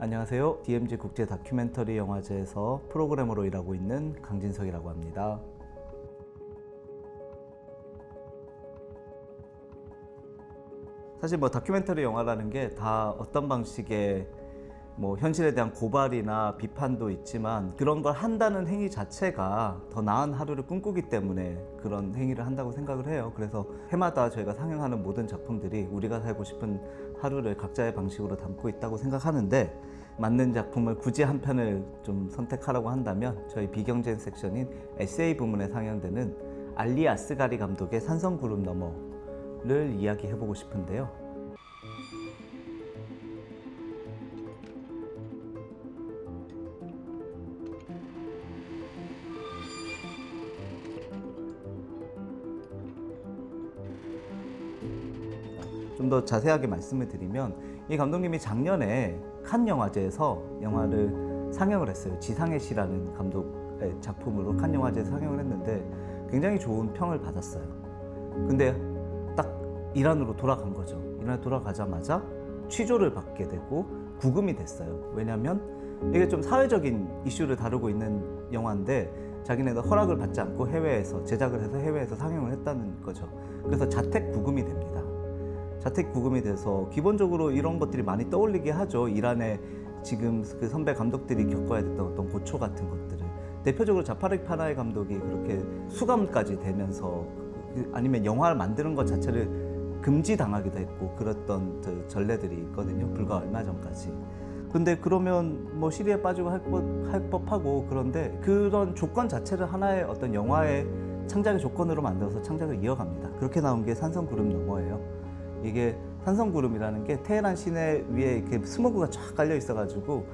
안녕하세요. DMZ 국제 다큐멘터리 영화제에서 프로그래머로 일하고 있는 강진석이라고 합니다. 사실 다큐멘터리 영화라는 게 다 어떤 방식의 현실에 대한 고발이나 비판도 있지만 그런 걸 한다는 행위 자체가 더 나은 하루를 꿈꾸기 때문에 그런 행위를 한다고 생각을 해요. 그래서 해마다 저희가 상영하는 모든 작품들이 우리가 살고 싶은 하루를 각자의 방식으로 담고 있다고 생각하는데, 맞는 작품을 굳이 한 편을 좀 선택하라고 한다면 저희 비경쟁 섹션인 에세이 부문에 상영되는 알리 아스가리 감독의 산성구름 너머를 이야기해보고 싶은데요. 좀 더 자세하게 말씀을 드리면, 이 감독님이 작년에 칸 영화제에서 영화를 상영을 했어요. 지상의 시라는 감독의 작품으로 칸 영화제에서 상영을 했는데 굉장히 좋은 평을 받았어요. 근데 딱 이란으로 돌아간 거죠. 이란에 돌아가자마자 취조를 받게 되고 구금이 됐어요. 왜냐하면 이게 좀 사회적인 이슈를 다루고 있는 영화인데 자기네가 허락을 받지 않고 해외에서 제작을 해서 해외에서 상영을 했다는 거죠. 그래서 자택 구금이 됩니다. 자택 구금이 돼서 기본적으로 이런 것들이 많이 떠올리게 하죠. 이란의 지금 그 선배 감독들이 겪어야 됐던 어떤 고초 같은 것들을. 대표적으로 자파르 파나히 감독이 그렇게 수감까지 되면서, 아니면 영화를 만드는 것 자체를 금지당하기도 했고 그랬던 전례들이 있거든요. 불과 얼마 전까지. 근데 그러면 시리에 빠지고 할 법하고, 그런데 그런 조건 자체를 하나의 어떤 영화의 창작의 조건으로 만들어서 창작을 이어갑니다. 그렇게 나온 게 산성구름 너머예요. 이게 산성구름이라는 게 테헤란 시내 위에 이렇게 스모그가 쫙 깔려 있어가지고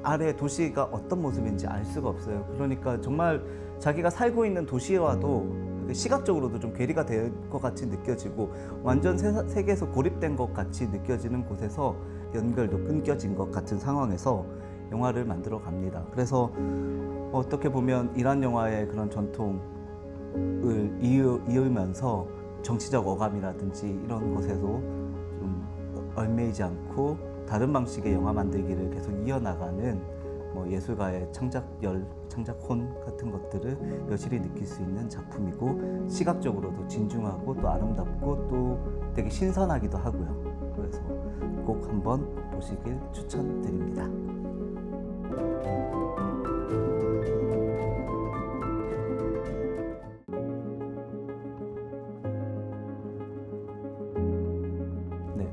아래 도시가 어떤 모습인지 알 수가 없어요. 그러니까 정말 자기가 살고 있는 도시와도 시각적으로도 좀 괴리가 될 것 같이 느껴지고, 완전 세계에서 고립된 것 같이 느껴지는 곳에서 연결도 끊겨진 것 같은 상황에서 영화를 만들어 갑니다. 그래서 어떻게 보면 이란 영화의 그런 전통을 이으면서 정치적 어감이라든지 이런 것에도 좀 얽매이지 않고 다른 방식의 영화 만들기를 계속 이어나가는 예술가의 창작열, 창작혼 같은 것들을 여실히 느낄 수 있는 작품이고, 시각적으로도 진중하고 또 아름답고 또 되게 신선하기도 하고요. 그래서 꼭 한번 보시길 추천드립니다.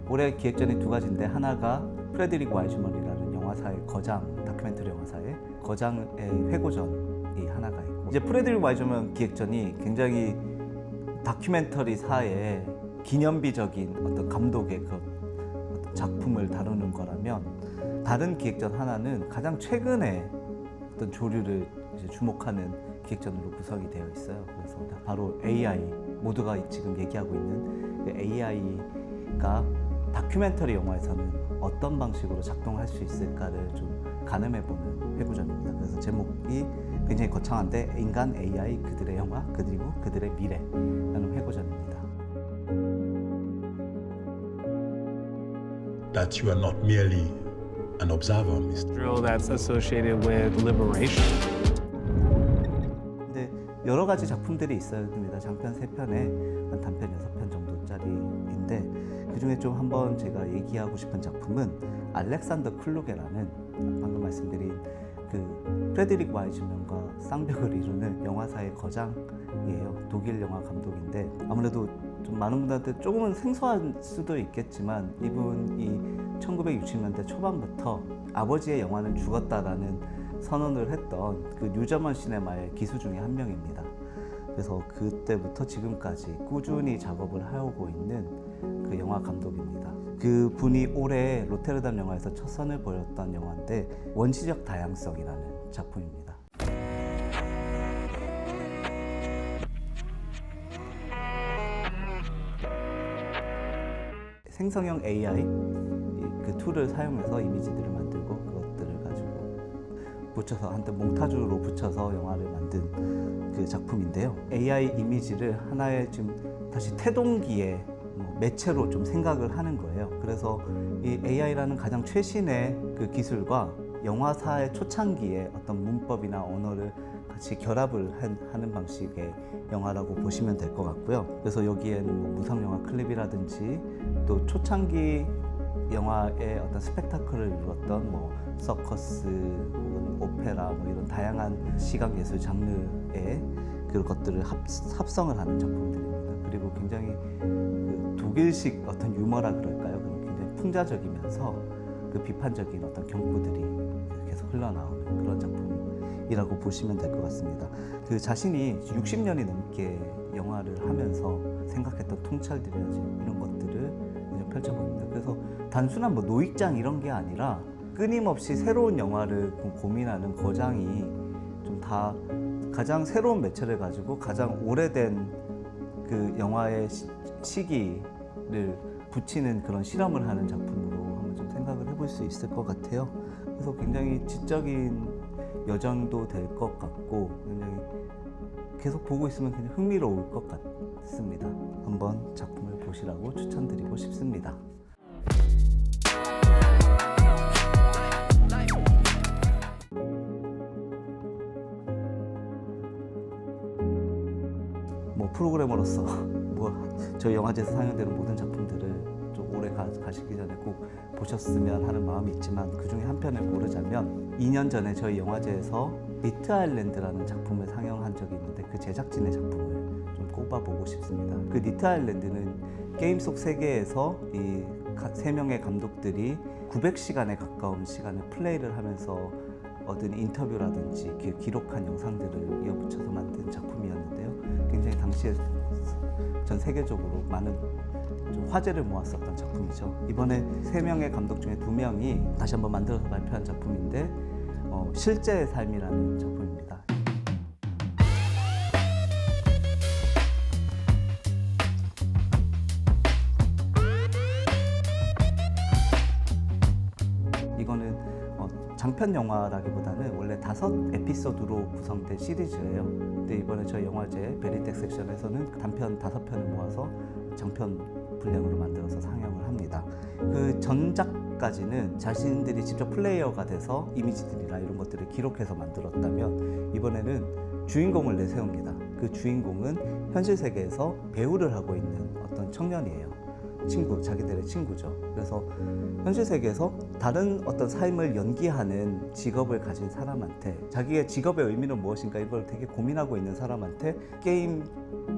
올해 기획전이 두 가지인데, 하나가 프레드릭 와이즈먼이라는 영화사의 거장, 다큐멘터리 영화사의 거장의 회고전이 하나가 있고, 이제 프레드릭 와이즈먼 기획전이 굉장히 다큐멘터리사의 기념비적인 어떤 감독의 그 어떤 작품을 다루는 거라면, 다른 기획전 하나는 가장 최근에 어떤 조류를 이제 주목하는 기획전으로 구성이 되어 있어요. 그래서 바로 AI, 모두가 지금 얘기하고 있는 AI가 다큐멘터리 영화에서는 어떤 방식으로 작동할 수 있을까를 좀 가늠해보는 회고전입니다. 그래서 제목이 굉장히 거창한데, 인간, AI, 그들의 영화, 그리고 그들의 미래라는 회고전입니다. That you are not merely an observer, Mr. That's associated with liberation. 근데 여러 가지 작품들이 있습니다. 장편 3편에 단편 6편 정도짜리인데, 그 중에 좀 한번 제가 얘기하고 싶은 작품은 알렉산더 클루게라는, 방금 말씀드린 그 프레드릭 와이즈먼과 쌍벽을 이루는 영화사의 거장이에요. 독일 영화 감독인데, 아무래도 좀 많은 분들한테 조금은 생소할 수도 있겠지만, 이분이 1960년대 초반부터 아버지의 영화는 죽었다라는 선언을 했던 그 뉴저먼 시네마의 기수 중에 한 명입니다. 그래서 그때부터 지금까지 꾸준히 작업을 해오고 있는 그 영화 감독입니다. 그 분이 올해 로테르담 영화에서 첫 선을 보였던 영화인데, 원시적 다양성이라는 작품입니다. 생성형 AI 그 툴을 사용해서 이미지들을 만들고, 그것들을 가지고 붙여서 한때 몽타주로 붙여서 영화를 만든 그 작품인데요. AI 이미지를 하나의 지금 다시 태동기에 매체로 좀 생각을 하는 거예요. 그래서 이 AI라는 가장 최신의 그 기술과 영화사의 초창기의 어떤 문법이나 언어를 같이 결합을 하는 방식의 영화라고 보시면 될 것 같고요. 그래서 여기에는 뭐 무성영화 클립이라든지 또 초창기 영화의 어떤 스펙타클을 이루었던 뭐 서커스 혹은 오페라 뭐 이런 다양한 시각예술 장르의 그런 것들을 합성을 하는 작품들입니다. 그리고 굉장히 그 독일식 어떤 유머라 그럴까요? 굉장히 풍자적이면서 그 비판적인 어떤 경구들이 계속 흘러나오는 그런 작품이라고 보시면 될 것 같습니다. 그 자신이 60년이 넘게 영화를 하면서 생각했던 통찰들이라든지 이런 것들을 이제 펼쳐봅니다. 그래서 단순한 뭐 노익장 이런 게 아니라 끊임없이 새로운 영화를 고민하는 거장이 좀 다 가장 새로운 매체를 가지고 가장 오래된 그 영화의 시기를 붙이는 그런 실험을 하는 작품으로 한번 좀 생각을 해볼 수 있을 것 같아요. 그래서 굉장히 지적인 여정도 될 것 같고 굉장히 계속 보고 있으면 굉장히 흥미로울 것 같습니다. 한번 작품을 보시라고 추천드리고 싶습니다. 뭐 프로그래머로서 뭐 저희 영화제에서 상영되는 모든 작품들을 좀 오래 가시기 전에 꼭 보셨으면 하는 마음이 있지만 그 중에 한 편을 고르자면 2년 전에 저희 영화제에서 리트 아일랜드라는 작품을 상영한 적이 있는데 그 제작진의 작품을 좀 꼽아보고 싶습니다. 그 리트 아일랜드는 게임 속 세계에서 이 3명의 감독들이 900시간에 가까운 시간을 플레이를 하면서 얻은 인터뷰라든지 기록한 영상들을 이어붙여서 만든 작품이었는데요. 굉장히 당시에 전 세계적으로 많은 좀 화제를 모았었던 작품이죠. 이번에 3명의 감독 중에 2명이 다시 한번 만들어서 발표한 작품인데 실제의 삶이라는 작품입니다. 이거는 장편 영화라기보다는 원래 5에피소드로 구성된 시리즈예요. 근데 이번에 저희 영화제 베리텍 섹션에서는 단편 5편을 모아서 장편 분량으로 만들어서 상영을 합니다. 그 전작까지는 자신들이 직접 플레이어가 돼서 이미지들이나 이런 것들을 기록해서 만들었다면 이번에는 주인공을 내세웁니다. 그 주인공은 현실 세계에서 배우를 하고 있는 어떤 청년이에요. 자기들의 친구죠. 그래서 현실 세계에서 다른 어떤 삶을 연기하는 직업을 가진 사람한테 자기의 직업의 의미는 무엇인가 이걸 되게 고민하고 있는 사람한테 게임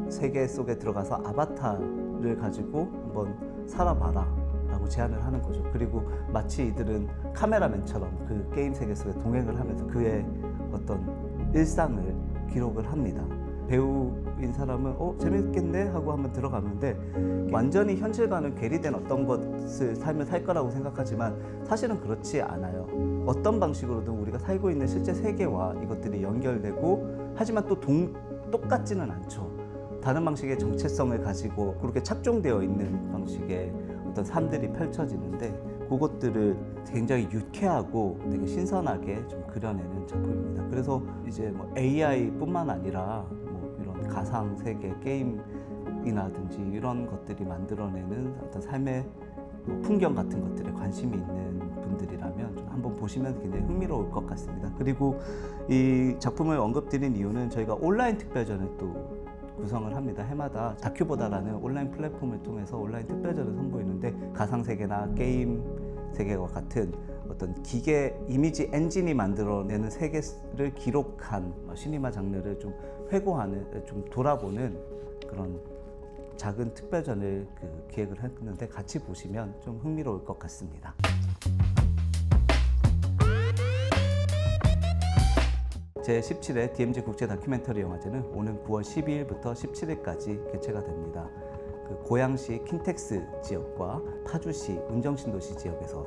세계 속에 들어가서 아바타를 가지고 한번 살아봐라 라고 제안을 하는 거죠. 그리고 마치 이들은 카메라맨처럼 그 게임 세계 속에 동행을 하면서 그의 어떤 일상을 기록을 합니다. 배우인 사람은 재밌겠네 하고 한번 들어가는데 완전히 현실과는 괴리된 어떤 것을 삶을 살 거라고 생각하지만 사실은 그렇지 않아요. 어떤 방식으로든 우리가 살고 있는 실제 세계와 이것들이 연결되고 하지만 또 똑같지는 않죠. 다른 방식의 정체성을 가지고 그렇게 착종되어 있는 방식의 어떤 삶들이 펼쳐지는데 그것들을 굉장히 유쾌하고 되게 신선하게 좀 그려내는 작품입니다. 그래서 이제 뭐 AI뿐만 아니라 뭐 이런 가상 세계 게임이라든지 이런 것들이 만들어내는 어떤 삶의 풍경 같은 것들에 관심이 있는 분들이라면 좀 한번 보시면 굉장히 흥미로울 것 같습니다. 그리고 이 작품을 언급드린 이유는 저희가 온라인 특별전을 또 구성을 합니다. 해마다 다큐보다라는 온라인 플랫폼을 통해서 온라인 특별전을 선보이는데 가상세계나 게임 세계와 같은 어떤 기계 이미지 엔진이 만들어내는 세계를 기록한 시니마 장르를 좀 회고하는, 좀 돌아보는 그런 작은 특별전을 기획을 했는데 같이 보시면 좀 흥미로울 것 같습니다. 제17회 DMZ 국제 다큐멘터리 영화제는 오는 9월 12일부터 17일까지 개최가 됩니다. 그 고양시 킨텍스 지역과 파주시 운정신도시 지역에서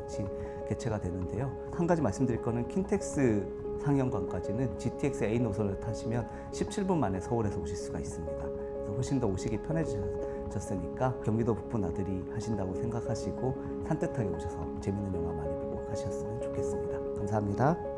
개최가 되는데요. 한 가지 말씀드릴 거는 킨텍스 상영관까지는 GTX A 노선을 타시면 17분 만에 서울에서 오실 수가 있습니다. 그래서 훨씬 더 오시기 편해지셨으니까 경기도 북부 나들이 하신다고 생각하시고 산뜻하게 오셔서 재밌는 영화 많이 보고 가셨으면 좋겠습니다. 감사합니다.